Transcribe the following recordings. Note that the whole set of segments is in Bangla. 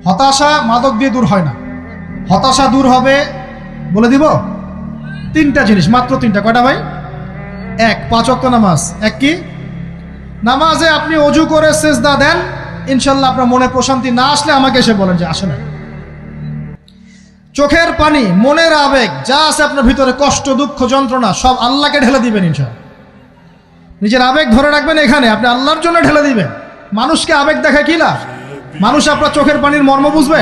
হতাশা মাদক দিয়ে দূর হয় না। হতাশা দূর হবে, বলে দিব, 3টা জিনিস, মাত্র 3টা। কয়টা ভাই? 1, 5 ওয়াক্ত নামাজ। এক কি? নামাজে আপনি অজু করে সেজদা দেন, ইনশাল্লাহ আপনার মনে প্রশান্তি না আসলে আমাকে এসে বলেন যে আসে না। চোখের পানি, মনের আবেগ যা আছে আপনার ভিতরে, কষ্ট, দুঃখ, যন্ত্রণা, সব আল্লাহকে ঢেলে দিবেন ইনশাল্লাহ। নিজের আবেগ ধরে রাখবেন এখানে, আপনি আল্লাহর জন্য ঢেলে দিবেন। মানুষকে আবেগ দেখা কি লাভ? মানুষ আপনার চোখের পানির মর্ম বুঝবে?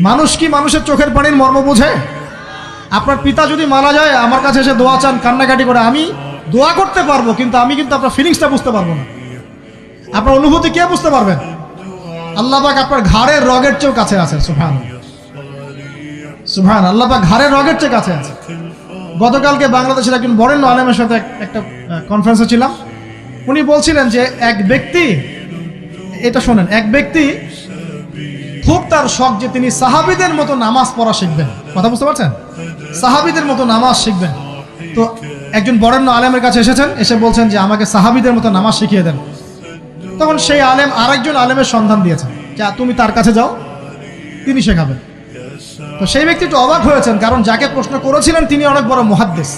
মানুষ কি মানুষের চোখের পানির মর্ম বুঝে? আপনার পিতা যদি মারা যায়, আমার কাছে এসে দোয়া চান, কান্নাকাটি করে, আমি দোয়া করতে পারবো, কিন্তু আমি কিন্তু আপনার ফিলিংসটা বুঝতে পারবো না। আপনার অনুভূতি কে বুঝতে পারবেন? আল্লাহ পাক আপনার ঘাড়ের রগের চেয়েও কাছে আছে। সুবহান সুবহান, আল্লাহ পাক ঘাড়ের রগের চেয়ে কাছে আছে। গতকালকে বাংলাদেশের একজন বরেণ্য আলেমের সাথে একটা কনফারেন্সে ছিলাম। উনি বলছিলেন যে এক ব্যক্তি, এটা শোনেন, এক ব্যক্তি খুব তার শখ যে তিনি সাহাবীদের মতো নামাজ পড়া শিখবেন। কথা বুঝতে পারছেন? সাহাবীদের মতো নামাজ শিখবেন। তো একজন বরেণ্য আলেমের কাছে এসেছেন, এসে বলছেন যে আমাকে সাহাবীদের মতো নামাজ শিখিয়ে দেন। তখন সেই আলেম আরেকজন আলেমের সন্ধান দিয়েছেন, যা তুমি তার কাছে যাও, তিনি শেখাবেন। তো সেই ব্যক্তি একটু অবাক হয়েছেন, কারণ যাকে প্রশ্ন করেছিলেন তিনি অনেক বড় মুহাদ্দিস,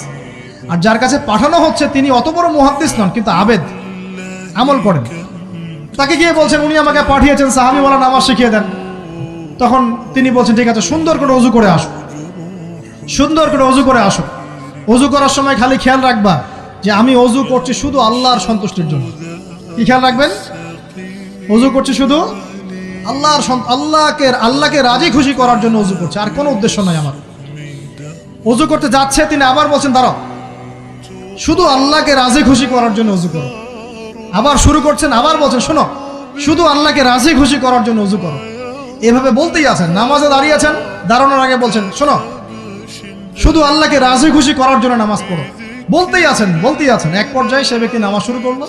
আর যার কাছে পাঠানো হচ্ছে তিনি অত বড় মুহাদ্দিস নন, কিন্তু আবেদ, আমল করেন। তাকে গিয়ে বলছেন উনি আমাকে পাঠিয়েছেন সাহাবীওয়ালা নামাজ শিখিয়ে দেন। তখন তিনি বলছেন ঠিক আছে, সুন্দর করে ওযু করে আসো, সুন্দর করে ওযু করে আসো। ওযু করার সময় খালি খেয়াল রাখবা যে আমি ওযু করছি শুধু আল্লাহর সন্তুষ্টির জন্য। কি খেয়াল রাখবেন? ওযু করছি শুধু আল্লাহকে রাজি খুশি করার জন্য ওযু করছে, আর কোনো উদ্দেশ্য নাই আমার। ওযু করতে যাচ্ছে, তিনি আবার বলছেন দাঁড়াও, শুধু আল্লাহকে রাজি খুশি করার জন্য ওযু করো। আবার শুরু করছেন, আবার বলছেন শোনো, শুধু আল্লাহকে রাজি খুশি করার জন্য ওযু করো। এভাবে বলতেই আছেন, নামাজে দাঁড়িয়েছেন, দাঁড়ানোর আগে বলছেন শোনো, শুধু আল্লাহকে রাজি খুশি করার জন্য নামাজ পড়ো। বলতেই আছেন। এক পর্যায়ে সে ব্যক্তি নামাজ শুরু করলো,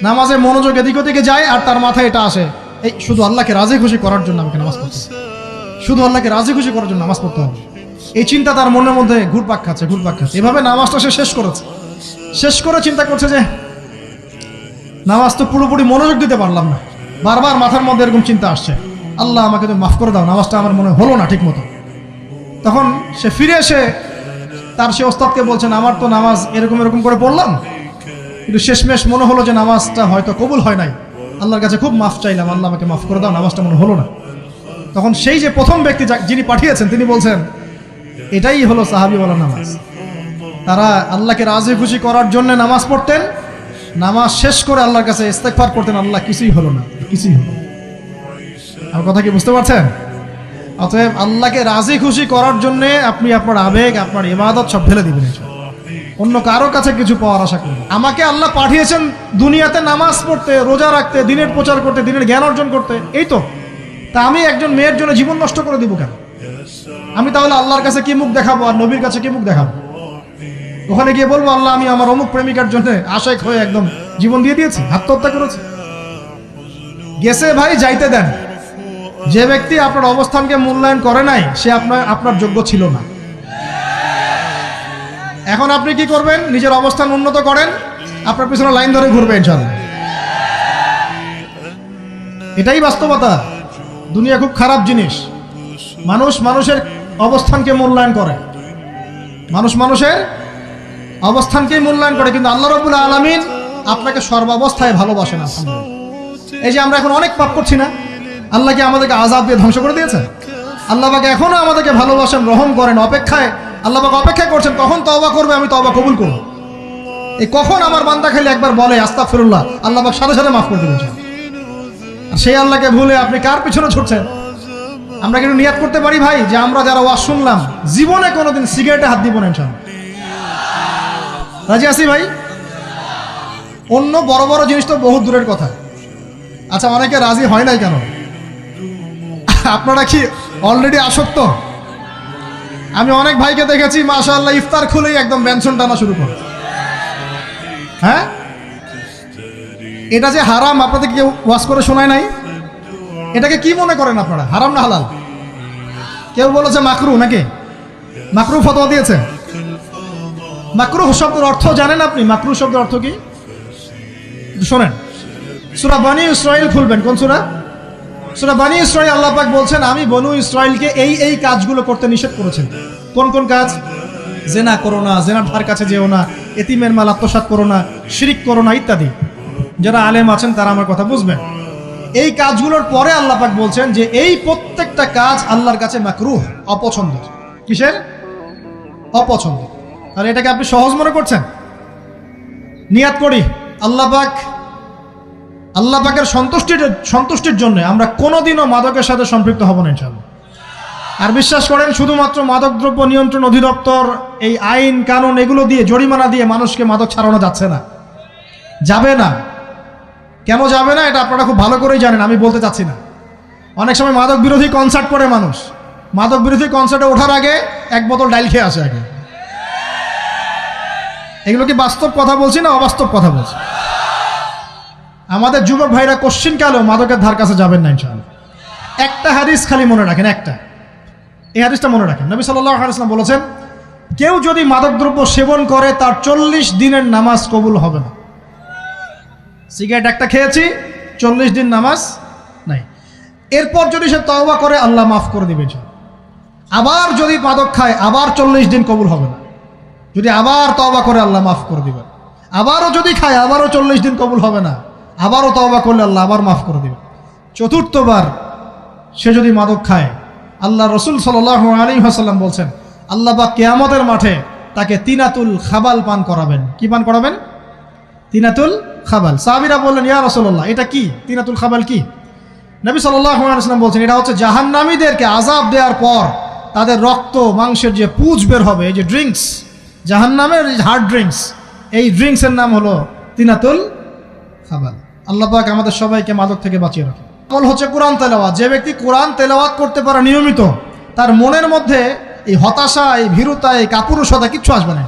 নামাজে মনোযোগ এদিক ওদিকে যায়, আর তার মাথায় এটা আসে, এই শুধু আল্লাহকে রাজি খুশি করার জন্য আমাকে নামাজ পড়তে হবে, শুধু আল্লাহকে রাজি খুশি করার জন্য নামাজ পড়তে হবে। এই চিন্তা তার মনের মধ্যে ঘুরপাক খাচ্ছে। এভাবে নামাজটা সে শেষ করে চিন্তা করছে যে নামাজ তো পুরোপুরি মনোযোগ দিতে পারলাম না। বারবার মাথার মধ্যে এরকম চিন্তা আসছে, আল্লাহ আমাকে তুমি মাফ করে দাও, নামাজটা আমার মনে হলো না ঠিক মতো। তখন সে ফিরে এসে তার সে ওস্তাদকে বলছেন আমার তো নামাজ এরকম করে পড়লাম, কিন্তু শেষমেশ মনে হলো যে নামাজটা হয়তো কবুল হয় নাই, আল্লাহর কাছে খুব মাফ চাইলাম, আল্লাহ আমাকে মাফ করে দাও, নামাজটা মনে হলো না। তখন সেই যে প্রথম ব্যক্তি যিনি পাঠিয়েছেন তিনি বলছেন এটাই হলো সাহাবীওয়ালা নামাজ। তারা আল্লাহকে রাজি খুশি করার জন্য নামাজ পড়তেন, নামাজ শেষ করে আল্লাহর কাছে ইস্তেগফার করতেন, আল্লাহ কিছুই হলো না। আমার কথা কি বুঝতে পারছেন? অতএব আল্লাহকে রাজি খুশি করার জন্য আপনি আপনার আবেগ, আপনার ইবাদত সব ঢেলে দিবেন, অন্য কারো কাছে কিছু পাওয়ার আশা করি। আমাকে আল্লাহ পাঠিয়েছেন দুনিয়াতে নামাজ পড়তে, রোজা রাখতে, দিনের প্রচার করতে, দিনের জ্ঞান অর্জন করতে, এই তো। তা আমি একজন মেয়ের জন্য জীবন নষ্ট করে দিব কেন? আমি তাহলে আল্লাহর কাছে কি মুখ দেখাবো, আর নবীর কাছে কি মুখ দেখাবো? ওখানে গিয়ে বলবো আল্লাহ আমি আমার অমুক প্রেমিকার জন্য আশেক হয়ে একদম জীবন দিয়ে দিয়েছি, আত্মহত্যা করেছি। গেছে ভাই, যাইতে দেন। যে ব্যক্তি আপনার অবস্থানকে মূল্যায়ন করে নাই সে আপনার যোগ্য ছিল না। এখন আপনি কি করবেন? নিজের অবস্থান উন্নত করেন, আপনার পিছনে লাইন ধরে ঘুরবে ইনশাআল্লাহ। এটাই বাস্তবতা। দুনিয়া খুব খারাপ জিনিস। মানুষের অবস্থানকে মূল্যায়ন করে, মানুষের অবস্থানকেই মূল্যায়ন করে, কিন্তু আল্লাহ রাব্বুল আলামিন আপনাকে সর্বাবস্থায় ভালোবাসেন। আলহামদুলিল্লাহ। এই যে আমরা এখন অনেক পাপ করছি না, আল্লাহ কি আমাদেরকে আযাব দিয়ে ধ্বংস করে দিয়েছেন? আল্লাহ পাক এখনো আমাদেরকে ভালোবাসেন, রহম করেন, আল্লাহ পাক অপেক্ষা করছেন কখন তওবা করবে, আমি তওবা কবুল করব। এই কখন আমার বান্দা খালি একবার বলে আস্তাগফিরুল্লাহ, আল্লাহ পাক সাথে সাথে মাফ করে দেবেন। আর সেই আল্লাহকে ভুলে আপনি কার পিছনে ছুটছেন? আমরা কিন্তু নিয়াত করতে পারি ভাই যে আমরা যারা ওয়াজ শুনলাম জীবনে কোনোদিন সিগারেটে হাত দিব না ইনশাআল্লাহ। রাজি আছি ভাই? অন্য বড় বড় জিনিস তো বহুত দূরের কথা। আচ্ছা, অনেকে রাজি হয় নাই কেন? আপনারা কি অলরেডি আসক্ত? আমি অনেক ভাইকে দেখেছি মাশাআল্লাহ ইফতার খুলেই একদম ব্যঞ্জন টানা শুরু করে। হ্যাঁ, এটা যে হারাম আপনাদের কেউ ওয়াজ করে শোনায় নাই? এটাকে কি মনে করেন আপনারা, হারাম না হালাল? কেউ বলেছে মাকরু, নাকি মাকরু ফতোয়া দিয়েছে? মাকরুহ শব্দের অর্থ জানেন আপনি? মাকরুহ শব্দের অর্থ কি শোনেন, সূরা বনী ইসরাঈল খুলবেন। কোন সূরা? সূরা বনী ইসরাঈল আল্লাহ পাক বলছেন আমি বনু ইসরাঈলকে এই কাজগুলো করতে নিষেধ করেছেন। কোন কোন কাজ? জেনা করো না, জেনার ধার কাছে যেও না, এতিমের মাল আত্মসাৎ করো না, শিরিক করো না ইত্যাদি। যারা আলেম আছেন তারা আমার কথা বুঝবেন। এই কাজগুলোর পরে আল্লাহ পাক বলছেন যে এই প্রত্যেকটা কাজ আল্লাহর কাছে মাকরুহ, অপছন্দের। কিসের? অপছন্দ। আর এটাকে আপনি সহজ মনে করছেন? নিয়াত করি আল্লাহ পাকের সন্তুষ্টির জন্য আমরা কোনোদিনও মাদকের সাথে সম্পৃক্ত হব না ইনশাআল্লাহ। আর বিশ্বাস করেন, শুধুমাত্র মাদকদ্রব্য নিয়ন্ত্রণ অধিদপ্তর এই আইন কানুন এগুলো দিয়ে, জরিমানা দিয়ে মানুষকে মাদক ছাড়ানো যাচ্ছে না, যাবে না। কেন যাবে না এটা আপনারা খুব ভালো করেই জানেন, আমি বলতে চাচ্ছি না। অনেক সময় মাদক বিরোধী কনসার্ট করে মানুষ, মাদক বিরোধী কনসার্টে ওঠার আগে এক বোতল ডাইল খেয়ে আসে আগে। এগুলো কি বাস্তব কথা বলছি না অবাস্তব কথা বলছি? আমাদের যুবক ভাইরা কোশ্চিনকালেও মাদকের ধার কাছে যাবেন না ইনশাআল্লাহ। একটা হাদিস খালি মনে রাখেন, এই হাদিসটা মনে রাখেন। নবী সাল্লাল্লাহু আলাইহি ওয়াসাল্লাম বলেছেন, কেউ যদি মাদকদ্রব্য সেবন করে তার 40 দিনের নামাজ কবুল হবে না। সিগারেট একটা খেয়েছি, 40 দিন নামাজ নাই। এরপর যদি সে তওবা করে আল্লাহ মাফ করে দিবেন। আবার যদি মাদক খায় আবার 40 দিন কবুল হবে না। যদি আবার তওবা করে আল্লাহ মাফ করে দিবেন। আবারও যদি খায় আবারও 40 দিন কবুল হবে না। আবারও তওবা করলে আল্লাহ আবার মাফ করে দিবেন। চতুর্থবার সে যদি মাদক খায়, আল্লাহ রসুল সাল্লাল্লাহু আলাইহি ওয়াসাল্লাম বলছেন আল্লাহ পাক কিয়ামতের মাঠে তাকে তিনাতুল খাবাল পান করাবেন। কি পান করাবেন? তিনাতুল খাবাল। সাহাবীরা বললেন, ইয়া রাসূলুল্লাহ, এটা কি তিনাতুল খাবাল? কি? নবী সাল্লাল্লাহু আলাইহি ওয়াসাল্লাম বলছেন, এটা হচ্ছে জাহান্নামীদেরকে আযাব দেওয়ার পর তাদের রক্ত মাংসের যে পুঁজ বের হবে, এই যে ড্রিঙ্কস, জাহান্নামের হার্ড ড্রিঙ্কস, এই ড্রিঙ্কসের নাম হলো তিনাতুল খাবাল। আল্লাহ পাক আমাদের সবাইকে মাদক থেকে বাঁচিয়ে রাখে। আমল হচ্ছে কোরআন তেলাওয়াত। যে ব্যক্তি কোরআন তেলাওয়াত করতে পারে নিয়মিত, তার মনের মধ্যে এই হতাশা, এই ভীরুতা, এই কাপুরুষতা কিচ্ছু আসবে না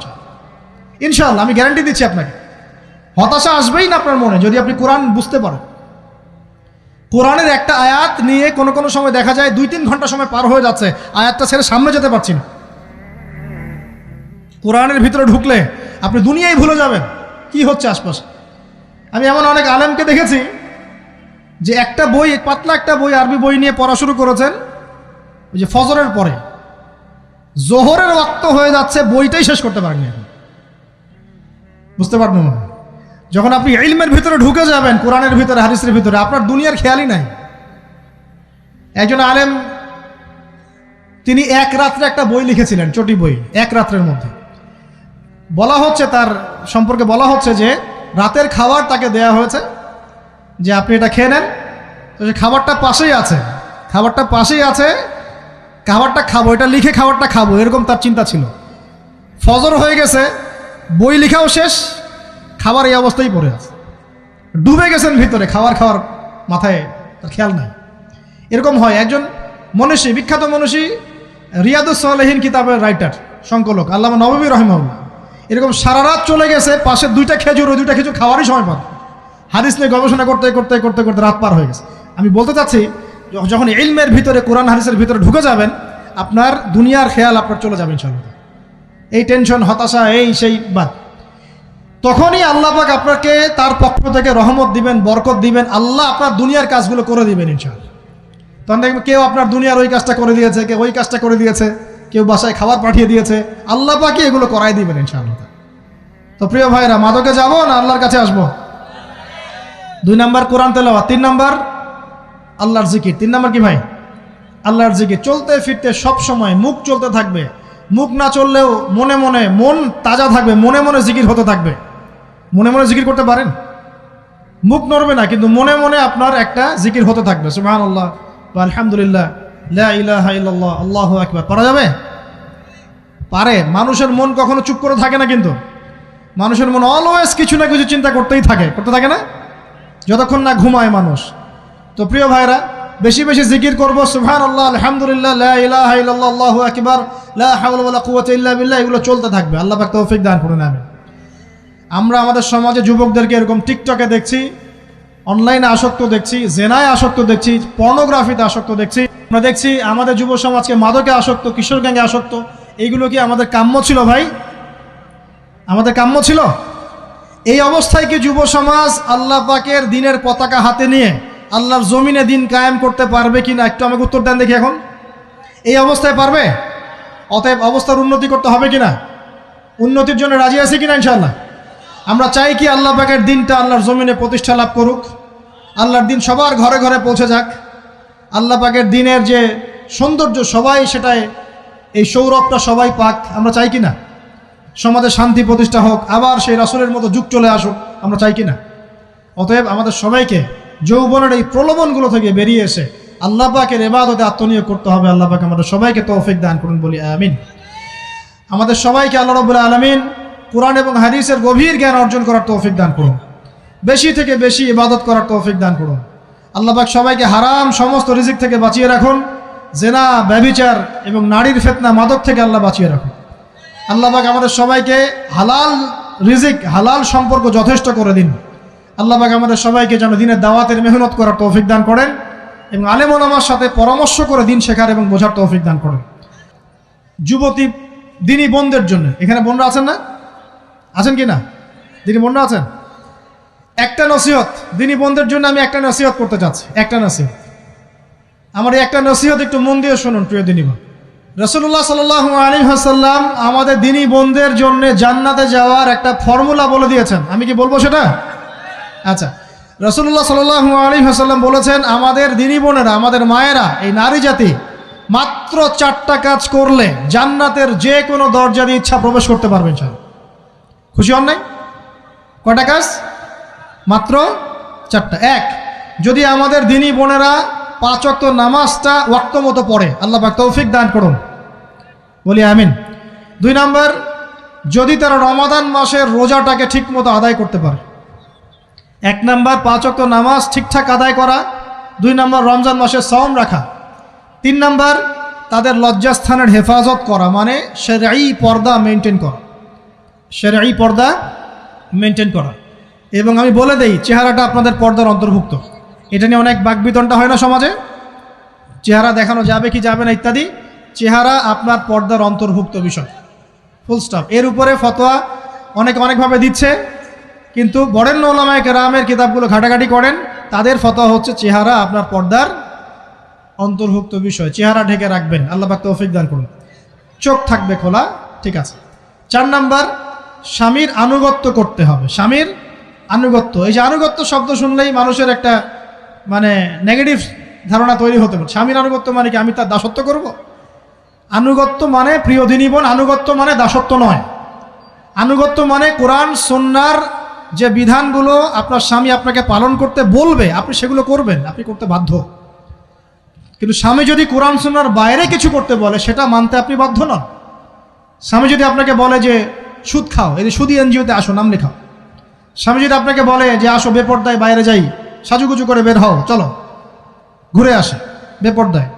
ইনশাআল্লাহ। আমি গ্যারান্টি দিচ্ছি আপনাকে, হতাশা আসবেই না আপনার মনে যদি আপনি কোরআন বুঝতে পারেন। কোরআনের একটা আয়াত নিয়ে কোনো সময় দেখা যায় 2-3 ঘন্টা সময় পার হয়ে যাচ্ছে, আয়াতটা ছেড়ে সামনে যেতে পারছি না। কোরআনের ভিতরে ঢুকলে আপনি দুনিয়ায় ভুলে যাবেন কি হচ্ছে আশপাশে। আমি এমন অনেক আলেমকে দেখেছি যে একটা বই, পাতলা একটা বই, আরবি বই নিয়ে পড়া শুরু করেছেন, ওই যে ফজরের পরে জোহরের ওয়াক্ত হয়ে যাচ্ছে, বইটাই শেষ করতে পারেননি। বুঝতে পারবেন না, যখন আপনি ইলমের ভিতরে ঢুকে যাবেন, কোরআনের ভিতরে, হাদিসের ভিতরে, আপনার দুনিয়ার খেয়ালই নাই। একজন আলেম, তিনি এক রাত্রে একটা বই লিখেছিলেন, চটি বই, এক রাত্রের মধ্যে। বলা হচ্ছে, তার সম্পর্কে বলা হচ্ছে যে রাতের খাবার তাকে দেয়া হয়েছে যে আপনি এটা খেয়ে নেন। তো সে খাবারটা পাশেই আছে, খাবারটা খাবো, এটা লিখে খাবারটা খাবো, এরকম তার চিন্তা ছিল। ফজর হয়ে গেছে, বই লেখাও শেষ, খাবার এই অবস্থায় পড়ে আছে, ডুবে গেছেন ভিতরে, খাওয়ার মাথায় তার খেয়াল নাই। এরকম হয়। একজন মনীষী, বিখ্যাত মনীষী, রিয়াদুস সালেহীন কিতাবের রাইটার, সংকলক আল্লামা নববী রাহিমাহুল্লাহ, এরকম সারা রাত চলে গেছে, পাশে 2টা খেজুর, ওই 2টা খেজুর খাওয়ারই সময় পান। হাদিস নিয়ে গবেষণা করতে রাত পার হয়ে গেছে। আমি বলতে চাচ্ছি, যখন ইলমের ভিতরে, কোরআন হাদিসের ভিতরে ঢুকে যাবেন, আপনার দুনিয়ার খেয়াল আপনার চলে যাবে ইনশাআল্লাহ। এই টেনশন, হতাশা, এই সেই বাদ, তখনই আল্লাহ পাক আপনাকে তার পক্ষ থেকে রহমত দিবেন, বরকত দিবেন, আল্লাহ আপনার দুনিয়ার কাজগুলো করে দিবেন ইনশাআল্লাহ। তখন দেখবেন কেউ আপনার দুনিয়ার ওই কাজটা করে দিয়েছে, কেউ ওই কাজটা করে দিয়েছে, কেউ বাসায় খাবার পাঠিয়ে দিয়েছে, আল্লাহ পাকই এগুলো করাই দিবেন ইনশাআল্লাহ। তো প্রিয় ভাইরা, মাদকে যাব না আল্লাহর কাছে আসবো? 2 নাম্বার কোরআন তেলাওয়াত, 3 নাম্বার আল্লাহর জিকির। 3 নাম্বার কি ভাই? আল্লাহর জিকির। চলতে ফিরতে সব সময় মুখ চলতে থাকবে, মুখ না চললেও মনে মনে মন তাজা থাকবে, মনে মনে জিকির হতে থাকবে। মনে মনে জিকির করতে পারেন? মুখ নড়বে না, কিন্তু মনে মনে আপনার একটা জিকির হতে থাকবে, সুবহানাল্লাহ বা আলহামদুলিল্লাহ, লা ইলাহা ইল্লাল্লাহ, আল্লাহু আকবার। পারা যাবে? পারে। মানুষের মন কখনো চুপ করে থাকে না, কিন্তু মানুষের মন অলওয়েজ কিছু না কিছু চিন্তা করতে থাকে না, যতক্ষণ না ঘুমায় মানুষ। তো প্রিয় ভাইরা, বেশি বেশি জিকির করবো, সুবহানাল্লাহ, আলহামদুলিল্লাহ, লা ইলাহা ইল্লাল্লাহ, আল্লাহু আকবার, লা হাওলা ওয়ালা কুওয়াতা ইল্লা বিল্লাহ, এগুলো চলতে থাকবে। আল্লাহ পাক তৌফিক দান করুন, আমিন। আমরা আমাদের সমাজে যুবকদেরকে এরকম টিকটকে দেখছি, অনলাইনে আসক্ত দেখছি, জেনায় আসক্ত দেখছি, পর্নোগ্রাফিতে আসক্ত দেখছি। আমরা দেখছি আমাদের যুব সমাজকে মাদকে আসক্ত, কিশোর গ্যাংয়ে আসক্ত। এইগুলো কি আমাদের কাম্য ছিল ভাই? আমাদের কাম্য ছিল? এই অবস্থায় কি যুব সমাজ আল্লাহ পাকের দ্বীনের পতাকা হাতে নিয়ে আল্লাহর জমিনে দিন কায়েম করতে পারবে কিনা একটু আমাকে উত্তর দেন দেখি। এখন এই অবস্থায় পারবে? অতএব অবস্থার উন্নতি করতে হবে কিনা? উন্নতির জন্য রাজি আছি কিনা ইনশাআল্লাহ? আমরা চাই কি আল্লাহ পাকের দিনটা আল্লাহর জমিনে প্রতিষ্ঠা লাভ করুক, আল্লাহর দিন সবার ঘরে ঘরে পৌঁছে যাক, আল্লাহ পাকের দিনের যে সৌন্দর্য সবাই সেটাই, এই সৌরভটা সবাই পাক। আমরা চাই কি না? সমাজে শান্তি প্রতিষ্ঠা হোক, আবার সেই রাসূলের মতো যুগ চলে আসুক, আমরা চাই কি না? অতএব আমাদের সবাইকে যৌবনের এই প্রলোভনগুলো থেকে বেরিয়ে এসে আল্লাহ পাকের ইবাদতে আত্মনিয়োগ করতে হবে। আল্লাহ পাক আমাদের সবাইকে তৌফিক দান করুন, বলি আমিন। আমাদের সবাইকে আল্লাহ রাব্বুল আলামিন কুরআন এবং হাদিসের গভীর জ্ঞান অর্জন করার তৌফিক দান করুন, বেশি থেকে বেশি ইবাদত করার তৌফিক দান করুন। আল্লাহ পাক সবাইকে হারাম সমস্ত রিজিক থেকে বাঁচিয়ে রাখুন, জেনা, ব্যভিচার এবং নারীর ফিতনা, মাদক থেকে আল্লাহ বাঁচিয়ে রাখুন। আল্লাহ পাক আমাদের সবাইকে হালাল রিজিক, হালাল সম্পর্ক যথেষ্ট করে দিন। আল্লাহ পাক আমাদের সবাইকে যেন দিনের দাওয়াতের মেহনত করার তৌফিক দান করেন এবং আলেম ওলামার সাথে পরামর্শ করে দিন শেখার এবং বোঝার তৌফিক দান করেন। যুবতী দিনী বোনদের জন্য, এখানে বোনরা আছেন না? আছেন কি না? দিনী বোনরা আছেন? একটা নসিহত দিনী বোনদের জন্য আমি একটা নসিহত করতে চাচ্ছি, একটা নসিহত। আমার এই একটা নসিহত একটু মন দিয়ে শুনুন প্রিয় দিনী বোন। রাসূলুল্লাহ সাল্লাল্লাহু আলাইহি ওয়াসাল্লাম আমাদের দিনী বোনদের জন্য জান্নাতে যাওয়ার একটা ফর্মুলা বলে দিয়েছেন। আমি কি বলবো সেটা? আচ্ছা, রাসূলুল্লাহ সাল্লাল্লাহু আলাইহি ওয়াসাল্লাম বলেছেন আমাদের দিনী বোনেরা, আমাদের মায়েরা, এই নারী জাতি মাত্র 4টা কাজ করলে জান্নাতের যে কোনো দরজা দিয়ে ইচ্ছা প্রবেশ করতে পারবেন। খুশি হন নাই? কয়টা কাজ? মাত্র 4টা। এক, যদি আমাদের দিনী বোনেরা 5 ওয়াক্ত নামাজটা ওয়াক্ত মতো পড়ে, আল্লাহ পাক তৌফিক দান করুন, বলি আমিন। 2 নাম্বার, যদি তারা রমাদান মাসের রোজাটাকে ঠিক মতো আদায় করতে পারে। 1 নাম্বার 5 ওয়াক্ত নামাজ ঠিকঠাক আদায় করা, 2 নাম্বার রমজান মাসের সওম রাখা, 3 নাম্বার তাদের লজ্জাস্থানের হেফাজত করা, মানে শরঈ পর্দা মেনটেন করা, শরঈ পর্দা মেনটেন করা। এবং আমি বলে দেই, চেহারাটা আপনাদের পর্দার অন্তর্ভুক্ত। এটা নিয়ে অনেক বাকবিতণ্ডা হয় না সমাজে, চেহারা দেখানো যাবে কি যাবে না ইত্যাদি। চেহারা আপনার পর্দার অন্তর্ভুক্ত বিষয়, ফুল স্টপ। এর উপরে ফতোয়া অনেকে অনেকভাবে দিচ্ছে, কিন্তু বরেণ্য উলামায়ে কেরামের কিতাবগুলো ঘাটাঘাটি করেন, তাদের ফতোয়া হচ্ছে চেহারা আপনার পর্দার অন্তর্ভুক্ত বিষয়, চেহারা ঢেকে রাখবেন। আল্লাহ পাক তৌফিক দান করুন। চোখ থাকবে খোলা, ঠিক আছে। 4 নাম্বার, স্বামীর আনুগত্য করতে হবে। স্বামীর আনুগত্য, এই যে আনুগত্য শব্দ শুনলেই মানুষের একটা মানে নেগেটিভ ধারণা তৈরি হতে পারে। স্বামীর আনুগত্য মানে কি আমি তার দাসত্ব করব? আনুগত্য মানে, প্রিয় দিনী বোন, আনুগত্য মানে দাসত্ব নয়। আনুগত্য মানে কোরআন সুন্নাহর যে বিধানগুলো আপনার স্বামী আপনাকে পালন করতে বলবে, আপনি সেগুলো করবেন, আপনি করতে বাধ্য। কিন্তু স্বামী যদি কোরআন সুন্নাহর বাইরে কিছু করতে বলে, সেটা মানতে আপনি বাধ্য নন। স্বামী যদি আপনাকে বলে যে সুদ খাও, এই যে সুদী এনজিওতে আসো, নাম লেখাও। স্বামী যদি আপনাকে বলে যে আসো বেপর্দায় বাইরে যাই, সাজুগুজু করে বের হও, চলো ঘুরে আসে বেপর্দায়।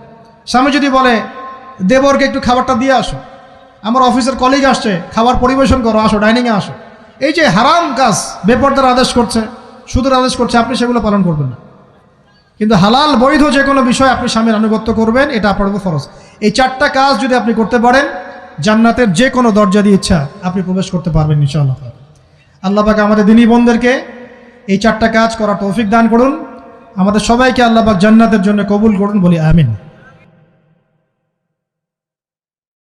স্বামী যদি বলে দেবরকে একটু খাবারটা দিয়ে আসো, আমার অফিসের কলিগ আসছে, খাবার পরিবেশন করো, আসো ডাইনিংয়ে আসো। এই যে হারাম কাজ, বেপর্দার আদেশ করছে, সুদের আদেশ করছে, আপনি সেগুলো পালন করবেন না। কিন্তু হালাল বৈধ যে কোনো বিষয় আপনি স্বামীর আনুগত্য করবেন, এটা আপনার উপর ফরজ। এই 4টা কাজ যদি আপনি করতে পারেন, জান্নাতের যে কোনো দরজা দিয়ে ইচ্ছা আপনি প্রবেশ করতে পারবেন ইনশাআল্লাহ। আল্লাহ পাক আমাদের দিনী বোনদেরকে এই 4টা কাজ করার তৌফিক দান করুন। আমাদের সবাইকে আল্লাহ পাক জান্নাতের জন্য কবুল করুন, বলি আমিন।